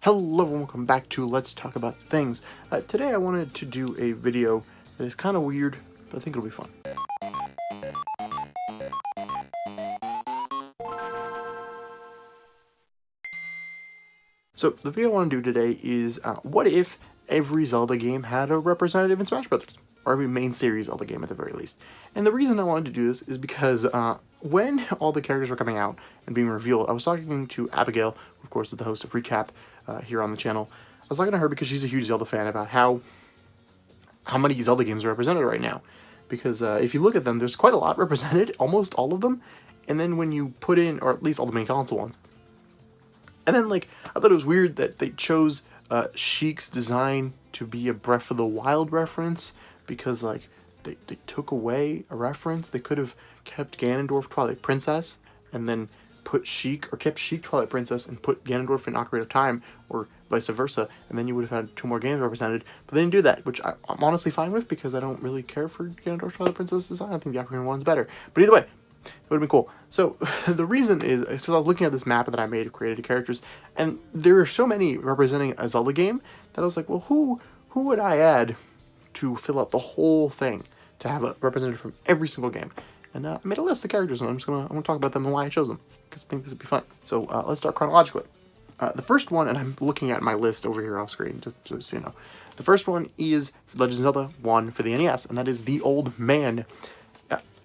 Hello and welcome back to Let's Talk About Things. Today I wanted to do a video that is kind of weird, but I think it'll be fun. So the video I want to do today is what if every Zelda game had a representative in Smash Brothers? Or every main series Zelda game at the very least. And the reason I wanted to do this is because when all the characters were coming out and being revealed, I was talking to Abigail, who of course is the host of Recap here on the channel. I was talking to her because she's a huge Zelda fan about how many Zelda games are represented right now. Because if you look at them, there's quite a lot represented, almost all of them. And then when you put in, or at least all the main console ones. And then like, I thought it was weird that they chose Sheik's design to be a Breath of the Wild reference. Because like they took away a reference. They could have kept Ganondorf Twilight Princess and then put Sheik, or kept Sheik Twilight Princess and put Ganondorf in Ocarina of Time, or vice versa, and then you would have had two more games represented. But they didn't do that, which I'm honestly fine with because I don't really care for Ganondorf Twilight Princess design. I think the Ocarina one's better. But either way, it would have been cool. So the reason is, since I was looking at this map that I made of created characters, and there are so many representing a Zelda game that I was like, well, who would I add to fill out the whole thing, to have a representative from every single game? And I made a list of characters, and I'm gonna talk about them and why I chose them, because I think this would be fun. So let's start chronologically. The first one, and I'm looking at my list over here off screen, just so you know. The first one is Legend of Zelda 1 for the NES, and that is the Old Man.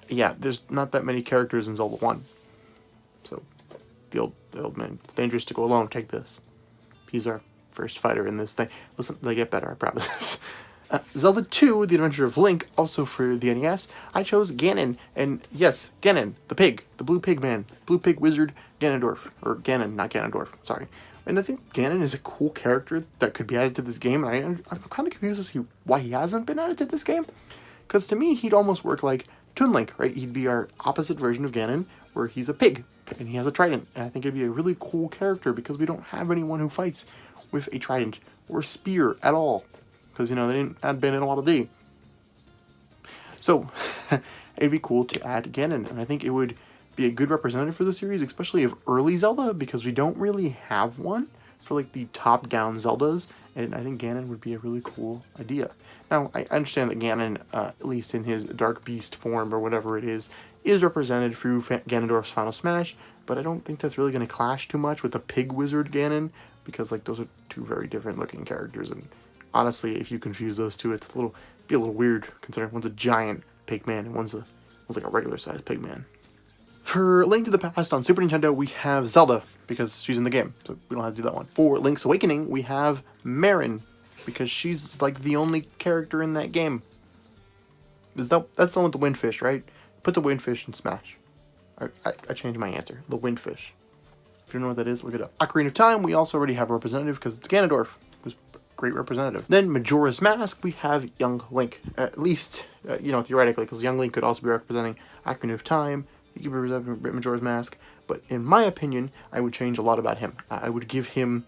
Yeah, there's not that many characters in Zelda 1. So, the old man. It's dangerous to go alone. Take this. He's our first fighter in this thing. Listen, they get better, I promise. Zelda 2, The Adventure of Link, also for the NES, I chose Ganon, and yes, Ganon, the pig, the blue pig man, blue pig wizard, Ganondorf, or Ganon, not Ganondorf, sorry. And I think Ganon is a cool character that could be added to this game, and I'm kind of confused as to why he hasn't been added to this game, because to me, he'd almost work like Toon Link, right? He'd be our opposite version of Ganon, where he's a pig, and he has a trident, and I think it'd be a really cool character, because we don't have anyone who fights with a trident, or spear at all. Because, you know, they hadn't been in a lot of D. So, it'd be cool to add Ganon, and I think it would be a good representative for the series, especially of early Zelda, because we don't really have one for, like, the top-down Zeldas, and I think Ganon would be a really cool idea. Now, I understand that Ganon, at least in his Dark Beast form, or whatever it is represented through Ganondorf's Final Smash, but I don't think that's really going to clash too much with the Pig Wizard Ganon, because, like, those are two very different-looking characters, and honestly, if you confuse those two, it's be a little weird, considering one's a giant pig man and one's like a regular sized pig man. For Link to the Past on Super Nintendo, we have Zelda, because she's in the game, so we don't have to do that one. For Link's Awakening, we have Marin, because she's like the only character in that game. That's the one with the windfish, right? Put the windfish in Smash. I changed my answer. The windfish. If you don't know what that is, look it up. Ocarina of Time, we also already have a representative, because it's Ganondorf. Great representative. Then Majora's Mask, we have Young Link. At least, you know, theoretically, because Young Link could also be representing Ocarina of Time. He could be representing Majora's Mask. But in my opinion, I would change a lot about him. I would give him,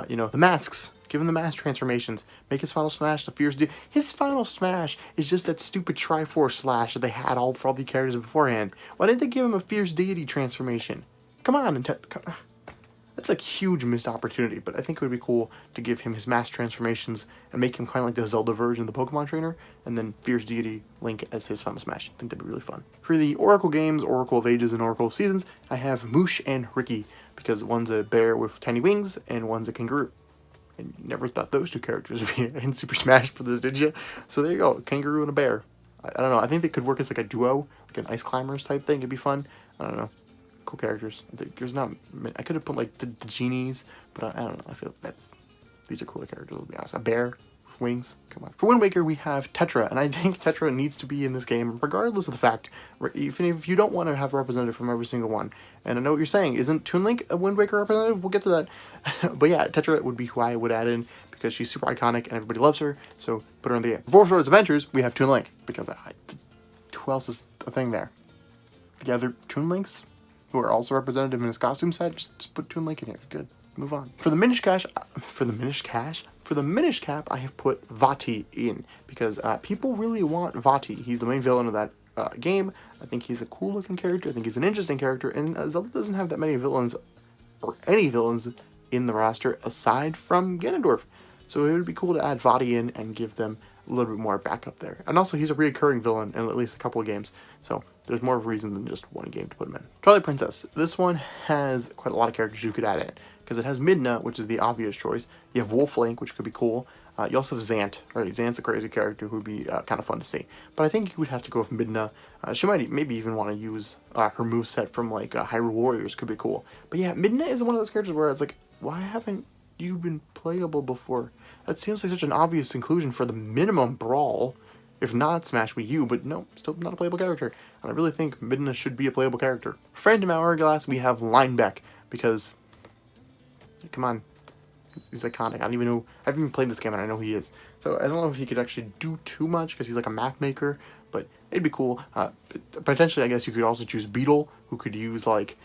you know, the masks. Give him the mask transformations. Make his Final Smash the Fierce Deity. His Final Smash is just that stupid Triforce Slash that they had for all the characters beforehand. Why didn't they give him a Fierce Deity transformation? Come on, that's like huge missed opportunity, but I think it would be cool to give him his mass transformations and make him kind of like the Zelda version of the Pokemon trainer, and then Fierce Deity Link as his Final Smash. I think that'd be really fun. For the Oracle games, Oracle of Ages and Oracle of Seasons, I have Moosh and Ricky, because one's a bear with tiny wings and one's a kangaroo. And you never thought those two characters would be in Super Smash Bros., did you? So there you go, a kangaroo and a bear. I don't know, I think they could work as like a duo, like an Ice Climbers type thing. It'd be fun. I don't know. Cool characters. There's not. I could have put like the genies, but I don't know. I feel these are cooler characters. To be honest, a bear with wings. Come on. For Wind Waker, we have Tetra, and I think Tetra needs to be in this game, regardless of the fact. Even if you don't want to have a representative from every single one, and I know what you're saying. Isn't Toon Link a Wind Waker representative? We'll get to that. But yeah, Tetra would be who I would add in, because she's super iconic and everybody loves her. So put her in the game. For Four Swords Adventures, we have Toon Link, because who else is a thing there? The other Toon Links, who are also representative in his costume set, just put Toon Link in here. Good. Move on. For the Minish Cap, I have put Vati in, because people really want Vati. He's the main villain of that game. I think he's a cool looking character. I think he's an interesting character, and Zelda doesn't have that many villains, or any villains, in the roster aside from Ganondorf. So it would be cool to add Vaati in and give them a little bit more backup there. And also, he's a recurring villain in at least a couple of games, so there's more of a reason than just one game to put him in. Twilight Princess. This one has quite a lot of characters you could add in, because it has Midna, which is the obvious choice. You have Wolf Link, which could be cool. You also have Zant. Right? Zant's a crazy character who would be kind of fun to see. But I think you would have to go with Midna. She might maybe even want to use her moveset from like Hyrule Warriors. Could be cool. But yeah, Midna is one of those characters where it's like, why haven't you been playable before? That seems like such an obvious inclusion for the minimum Brawl, if not Smash Wii U, but no, still not a playable character. And I really think Midna should be a playable character. Phantom Hourglass, we have Linebeck, because, come on, he's iconic. I don't even know, I haven't even played this game and I know who he is. So I don't know if he could actually do too much, because he's like a map maker, but it'd be cool. Potentially, I guess you could also choose Beetle, who could use like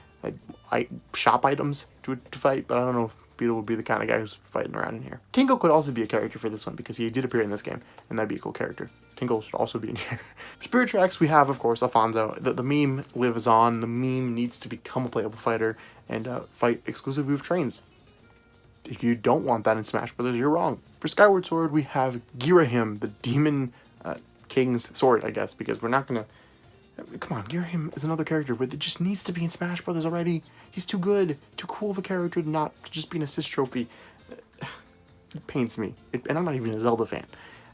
shop items to fight, but I don't know if Beetle would be the kind of guy who's fighting around in here. Tingle could also be a character for this one, because he did appear in this game, and that'd be a cool character. Tingle should also be in here. Spirit Tracks, we have, of course, Alfonso. The meme lives on. The meme needs to become a playable fighter and fight exclusively with trains. If you don't want that in Smash Brothers, you're wrong. For Skyward Sword, we have Girahim, the Demon King's sword, I guess, because we're not gonna... Come on, Girahim is another character, but it just needs to be in Smash Brothers already. He's too good, too cool of a character to not just be an assist trophy. It pains me, and I'm not even a Zelda fan.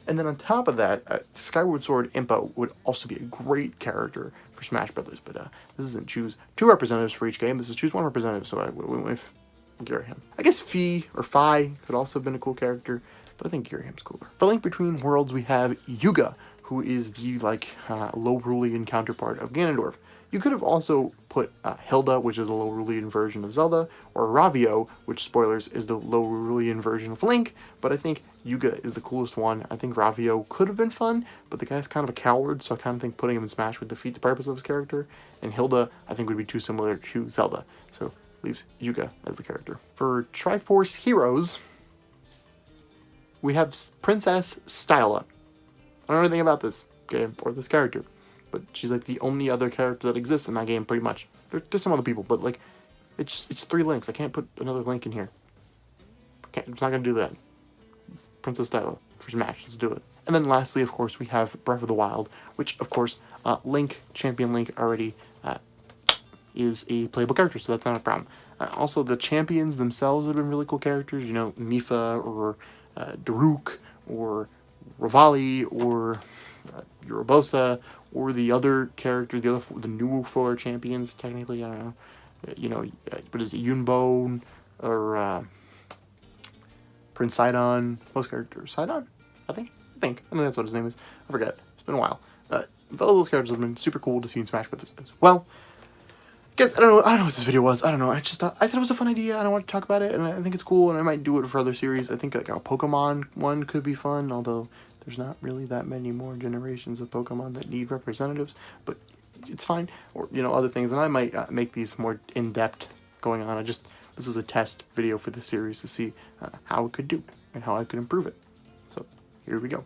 And then on top of that, Skyward Sword Impa would also be a great character for Smash Brothers, but this isn't choose 2 representatives for each game, this is choose 1 representative, so I went with Girahim. I guess Fi or Fi could also have been a cool character, but I think Girahim's cooler. For Link Between Worlds, we have Yuga, who is the low-Rulian counterpart of Ganondorf. You could have also put Hilda, which is the low-Rulian version of Zelda, or Ravio, which, spoilers, is the low-Rulian version of Link, but I think Yuga is the coolest one. I think Ravio could have been fun, but the guy's kind of a coward, so I kind of think putting him in Smash would defeat the purpose of his character, and Hilda, I think, would be too similar to Zelda, so leaves Yuga as the character. For Triforce Heroes, we have Princess Styla. I don't know anything about this game or this character, but she's like the only other character that exists in that game, pretty much. There's some other people, but like, it's 3 links. I can't put another link in here. It's not gonna do that. Princess Styla for Smash. Let's do it. And then lastly, of course, we have Breath of the Wild, which of course, Champion Link already is a playable character, so that's not a problem. Also, the champions themselves have been really cool characters. You know, Mipha or Daruk or Revali or Urabosa or the other character, the new 4 champions, technically, I don't know. You know, what is it, Yunbo or Prince Sidon, most characters. Sidon? I think that's what his name is. I forget. It's been a while. All those characters have been super cool to see in Smash Bros. As well. Guys, I don't know what this video was. I don't know. I thought it was a fun idea. I don't want to talk about it, and I think it's cool, and I might do it for other series. I think like a Pokemon one could be fun, although there's not really that many more generations of Pokemon that need representatives, but it's fine. Or, you know, other things, and I might make these more in-depth going on. This is a test video for the series to see how it could do and how I could improve it. So here we go.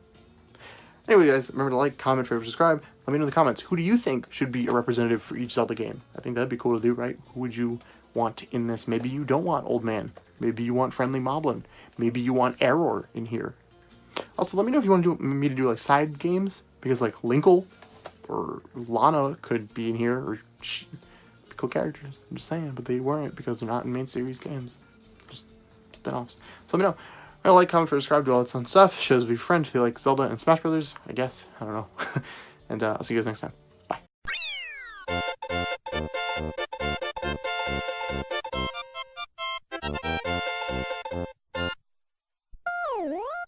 Anyway, guys, remember to like, comment, favorite, subscribe. Let me know in the comments, who do you think should be a representative for each Zelda game? I think that'd be cool to do, right? Who would you want in this? Maybe you don't want Old Man. Maybe you want Friendly Moblin. Maybe you want Error in here. Also, let me know if you want me to do like side games, because like Linkle or Lana could be in here, or cool characters. I'm just saying, but they weren't because they're not in main series games. Just spin-offs. So let me know. Like, comment, subscribe, do all that fun stuff. Shows with your friend if you like Zelda and Smash Brothers, I guess. I don't know. And I'll see you guys next time.